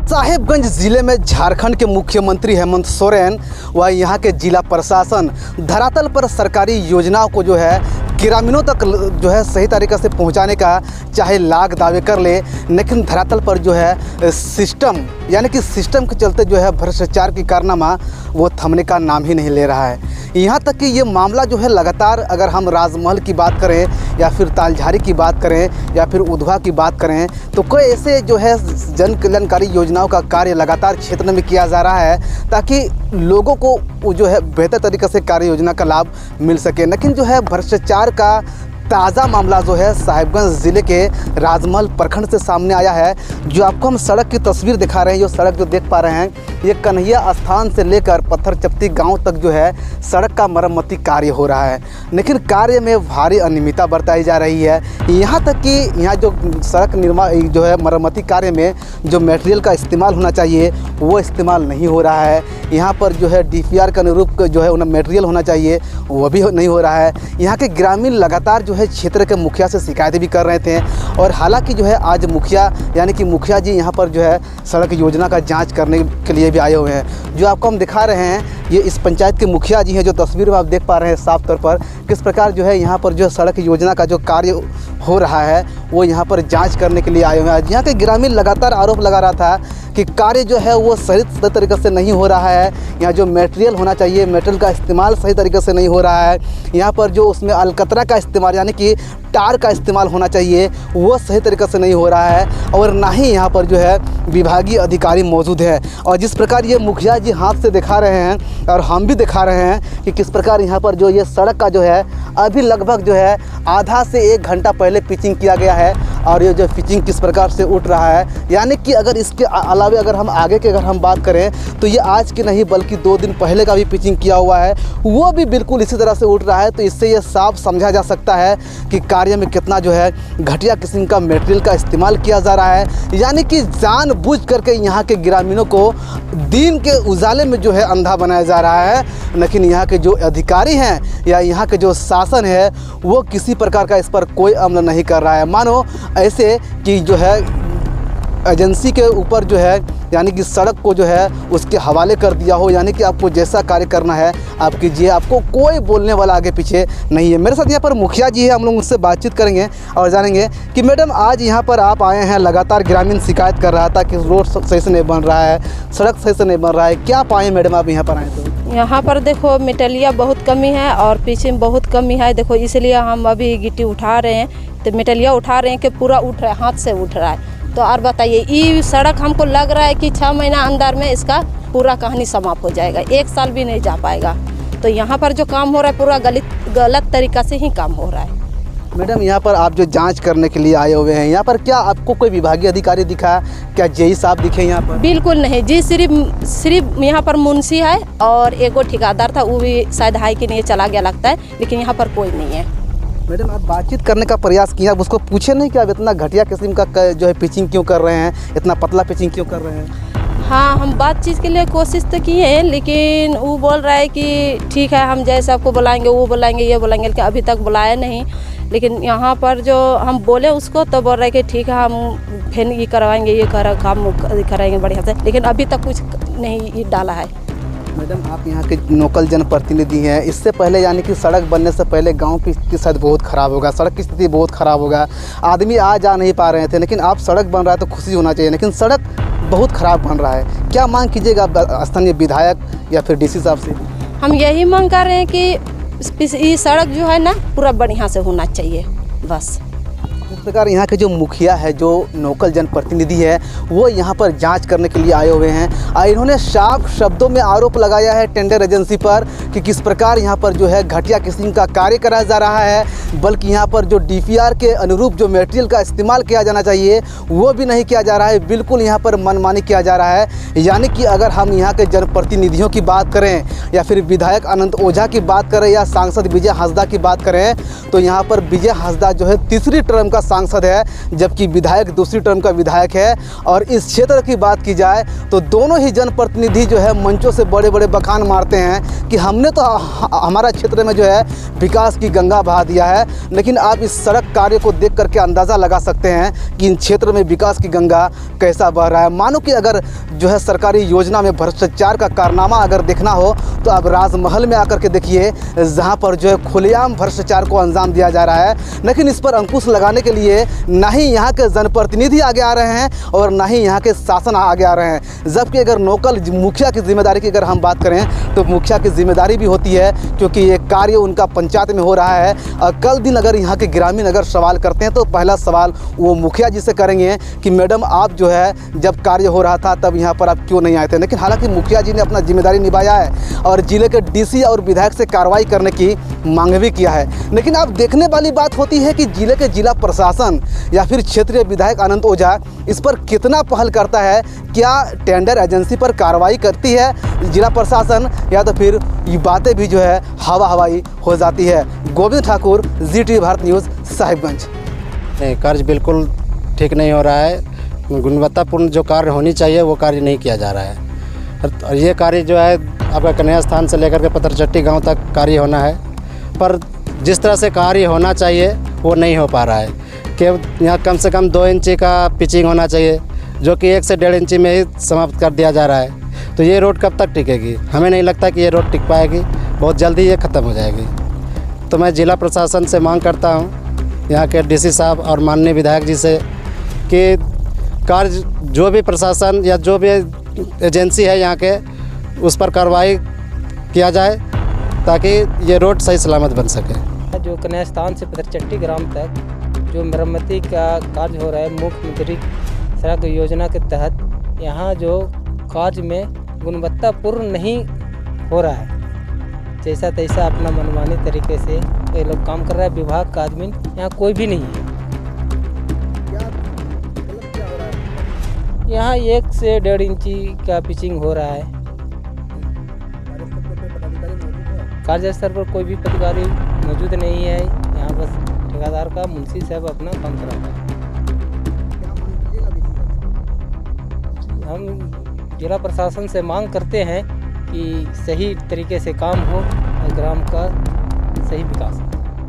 साहिबगंज जिले में झारखंड के मुख्यमंत्री हेमंत सोरेन व यहाँ के जिला प्रशासन धरातल पर सरकारी योजनाओं को जो है ग्रामीणों तक जो है सही तरीक़े से पहुँचाने का चाहे लाख दावे कर ले, लेकिन धरातल पर जो है सिस्टम यानी कि सिस्टम के चलते जो है भ्रष्टाचार की कारनामा वो थमने का नाम ही नहीं ले रहा है। यहाँ तक कि ये मामला जो है लगातार, अगर हम राजमहल की बात करें या फिर तालझारी की बात करें या फिर उधवा की बात करें, तो कोई ऐसे जो है जन कल्याणकारी योजनाओं का कार्य लगातार क्षेत्र में किया जा रहा है ताकि लोगों को जो है बेहतर तरीके से कार्य योजना का लाभ मिल सके। लेकिन जो है भ्रष्टाचार का ताज़ा मामला जो है साहिबगंज ज़िले के राजमहल प्रखंड से सामने आया है। जो आपको हम सड़क की तस्वीर दिखा रहे हैं, जो सड़क जो देख पा रहे हैं, ये कन्हैया स्थान से लेकर पत्थर चप्ती गांव तक जो है सड़क का मरम्मती कार्य हो रहा है, लेकिन कार्य में भारी अनियमितता बरताई जा रही है। यहाँ तक कि यहाँ जो सड़क निर्माण जो है मरम्मती कार्य में जो मटेरियल का इस्तेमाल होना चाहिए वो इस्तेमाल नहीं हो रहा है। यहाँ पर जो है DPR के अनुरूप जो है उन्हें मटेरियल होना चाहिए वो भी नहीं हो रहा है। यहाँ के ग्रामीण लगातार जो है क्षेत्र के मुखिया से शिकायतें भी कर रहे थे और हालांकि जो है आज मुखिया यानी कि मुखिया जी यहाँ पर जो है सड़क योजना का जांच करने के लिए भी आए हुए हैं। जो आपको हम दिखा रहे हैं ये इस पंचायत के मुखिया जी हैं, जो तस्वीर में आप देख पा रहे हैं साफ तौर पर किस प्रकार जो है यहाँ पर जो सड़क योजना का जो कार्य हो रहा है वो यहाँ पर जांच करने के लिए आए हुए हैं। यहाँ के ग्रामीण लगातार आरोप लगा रहा था कि कार्य जो है वो सही तरीके से नहीं हो रहा है। यहाँ जो मटेरियल होना चाहिए मटेरियल का इस्तेमाल सही तरीके से नहीं हो रहा है। यहाँ पर जो उसमें अलकतरा का इस्तेमाल यानी कि टार का इस्तेमाल होना चाहिए वो सही तरीके से नहीं हो रहा है और ना ही यहाँ पर जो है विभागीय अधिकारी मौजूद है। और जिस प्रकार ये मुखिया जी हाथ से दिखा रहे हैं और हम भी दिखा रहे हैं कि किस प्रकार यहाँ पर जो ये सड़क का जो है अभी लगभग जो है आधा से 1 घंटा पहले पिचिंग किया गया है और ये जो पिचिंग किस प्रकार से उठ रहा है, यानी कि अगर इसके अलावा अगर हम आगे की अगर हम बात करें तो ये आज की नहीं बल्कि 2 दिन पहले का भी पिचिंग किया हुआ है, वो भी बिल्कुल इसी तरह से उठ रहा है। तो इससे ये साफ समझा जा सकता है कि कार्य में कितना जो है घटिया किस्म का मटेरियल का इस्तेमाल किया जा रहा है, यानी कि जानबूझ करके यहाँ के ग्रामीणों को दिन के उजाले में जो है अंधा बनाया जा रहा है। लेकिन यहाँ के जो अधिकारी हैं या यहाँ के जो शासन है वो किसी प्रकार का इस पर कोई अमल नहीं कर रहा है। मानो ऐसे कि जो है एजेंसी के ऊपर जो है यानी कि सड़क को जो है उसके हवाले कर दिया हो, यानी कि आपको जैसा कार्य करना है आप कीजिए, आपको कोई बोलने वाला आगे पीछे नहीं है। मेरे साथ यहाँ पर मुखिया जी है, हम लोग उससे बातचीत करेंगे और जानेंगे कि मैडम आज यहाँ पर आप आए हैं, लगातार ग्रामीण शिकायत कर रहा था कि रोड सही से नहीं बन रहा है, सड़क सही से नहीं बन रहा है, क्या पाए मैडम आप यहाँ पर आए? तो यहाँ पर देखो मटेरियल बहुत कमी है और पीछे में बहुत कमी है। देखो इसलिए हम अभी गिट्टी उठा रहे हैं, तो मटेरियल उठा रहे हैं कि पूरा उठ रहा है, हाथ से उठ रहा है। तो और बताइए ये सड़क हमको लग रहा है कि 6 महीना अंदर में इसका पूरा कहानी समाप्त हो जाएगा, 1 साल भी नहीं जा पाएगा। तो यहाँ पर जो काम हो रहा है पूरा गलत तरीक़ा से ही काम हो रहा है। मैडम यहाँ पर आप जो जांच करने के लिए आए हुए हैं, यहाँ पर क्या आपको कोई विभागीय अधिकारी दिखा, क्या जेई साहब दिखे यहाँ पर? बिल्कुल नहीं जी, सिर्फ यहाँ पर मुंशी है और एक ठेकेदार था, वो भी शायद हाई के लिए चला गया लगता है, लेकिन यहाँ पर कोई नहीं है। मैडम आप बातचीत करने का प्रयास किया, आप उसको पूछे नहीं कि आप इतना घटिया किस्म का जो है पिचिंग क्यों कर रहे हैं, इतना पतला पिचिंग क्यों कर रहे हैं? हाँ, हम बातचीत के लिए कोशिश तो किए हैं, लेकिन वो बोल रहा है कि ठीक है हम जैसे आपको बुलाएंगे वो बुलाएंगे ये बुलाएंगे, लेकिन अभी तक बुलाया नहीं। लेकिन यहाँ पर जो हम बोले उसको तो बोल रहे हैं कि ठीक है हम फिर ये करवाएंगे, ये काम कराएंगे बढ़िया से, लेकिन अभी तक कुछ नहीं डाला है। मैडम आप यहाँ के लोकल जनप्रतिनिधि हैं, इससे पहले यानी कि सड़क बनने से पहले गांव की स्थिति शायद बहुत ख़राब होगा, सड़क की स्थिति बहुत ख़राब होगा, आदमी आ जा नहीं पा रहे थे, लेकिन आप सड़क बन रहा है तो खुशी होना चाहिए, लेकिन सड़क बहुत ख़राब बन रहा है। क्या मांग कीजिएगा स्थानीय विधायक या फिर DC साहब से? हम यही मांग कर रहे हैं कि ये सड़क जो है ना पूरा बढ़िया से होना चाहिए बस। इस प्रकार यहाँ के जो मुखिया है, जो लोकल जनप्रतिनिधि है, वो यहाँ पर जांच करने के लिए आए हुए हैं और इन्होंने साफ शब्दों में आरोप लगाया है टेंडर एजेंसी पर कि किस प्रकार यहाँ पर जो है घटिया किस्म का कार्य कराया जा रहा है, बल्कि यहाँ पर जो DPR के अनुरूप जो मटेरियल का इस्तेमाल किया जाना चाहिए वो भी नहीं किया जा रहा है, बिल्कुल यहाँ पर मनमानी किया जा रहा है। यानी कि अगर हम यहाँ के जनप्रतिनिधियों की बात करें या फिर विधायक अनंत ओझा की बात करें या सांसद विजय हांसदा की बात करें तो यहाँ पर विजय हांसदा जो है 3री टर्म का सांसद है, जबकि विधायक दूसरी टर्म का विधायक है। और इस क्षेत्र की बात की जाए तो दोनों ही जनप्रतिनिधि जो है मंचों से बड़े बड़े बखान मारते हैं कि हमने तो हमारा क्षेत्र में जो है विकास की गंगा बहा दिया है। लेकिन आप इस सड़क कार्य को देख करके अंदाज़ा लगा सकते हैं कि इन क्षेत्र में विकास की गंगा कैसा बह रहा है। मानो कि अगर जो है सरकारी योजना में भ्रष्टाचार का कारनामा अगर देखना हो तो अब राजमहल में आकर के देखिए, जहां पर जो है खुलेआम भ्रष्टाचार को अंजाम दिया जा रहा है। लेकिन इस पर अंकुश लगाने के लिए ना ही यहाँ के जनप्रतिनिधि आगे आ रहे हैं और ना ही यहाँ के शासन आगे आ रहे हैं। जबकि अगर लोकल मुखिया की जिम्मेदारी की अगर हम बात करें तो मुखिया की जिम्मेदारी भी होती है, क्योंकि ये कार्य उनका पंचायत में हो रहा है। और कल दिन अगर यहाँ के ग्रामीण अगर सवाल करते हैं तो पहला सवाल वो मुखिया जी से करेंगे कि मैडम आप जो है जब कार्य हो रहा था तब यहाँ पर आप क्यों नहीं आए थे। लेकिन हालांकि मुखिया जी ने अपना जिम्मेदारी निभाया है और जिले के डीसी और विधायक से कार्रवाई करने की मांग भी किया है। लेकिन अब देखने वाली बात होती है कि जिले के जिला प्रशासन या फिर क्षेत्रीय विधायक अनंत ओझा इस पर कितना पहल करता है। क्या टेंडर एजेंसी पर कार्रवाई करती है जिला प्रशासन, या तो फिर ये बातें भी जो है हवा हवाई हो जाती है। Govind Thakur, ZTV Bharat news, Sahibganj. नहीं, कार्य बिल्कुल ठीक नहीं हो रहा है। गुणवत्तापूर्ण जो कार्य होनी चाहिए वो कार्य नहीं किया जा रहा है। और ये कार्य जो है आपका कन्हैया स्थान से लेकर के पतरचट्टी गांव तक कार्य होना है, पर जिस तरह से कार्य होना चाहिए वो नहीं हो पा रहा है। कि यहाँ कम से कम 2 इंची का पिचिंग होना चाहिए, जो कि 1 से 1.5 इंची में ही समाप्त कर दिया जा रहा है। तो ये रोड कब तक टिकेगी? हमें नहीं लगता कि ये रोड टिक पाएगी, बहुत जल्दी ये ख़त्म हो जाएगी। तो मैं जिला प्रशासन से मांग करता हूँ, यहाँ के डीसी साहब और माननीय विधायक जी से, कि कार्य जो भी प्रशासन या जो भी एजेंसी है यहाँ के, उस पर कार्रवाई किया जाए ताकि ये रोड सही सलामत बन सके। जो कन्हैया स्थान से पतरचट्टी ग्राम तक जो मरम्मती का कार्य हो रहा है मुख्यमंत्री सड़क योजना के तहत, यहाँ जो कार्य में गुणवत्तापूर्ण नहीं हो रहा है, जैसा तैसा अपना मनमानी तरीके से ये लोग काम कर रहा है। विभाग का आदमी यहाँ कोई भी नहीं है। यहाँ 1 से 1.5 इंची का पिचिंग हो रहा है। कार्य स्तर पर कोई भी अधिकारी मौजूद नहीं है। यहाँ बस ठेकेदार का मुंशी साहब अपना काम कर रहा है। हम जिला प्रशासन से मांग करते हैं कि सही तरीके से काम हो और ग्राम का सही विकास हो।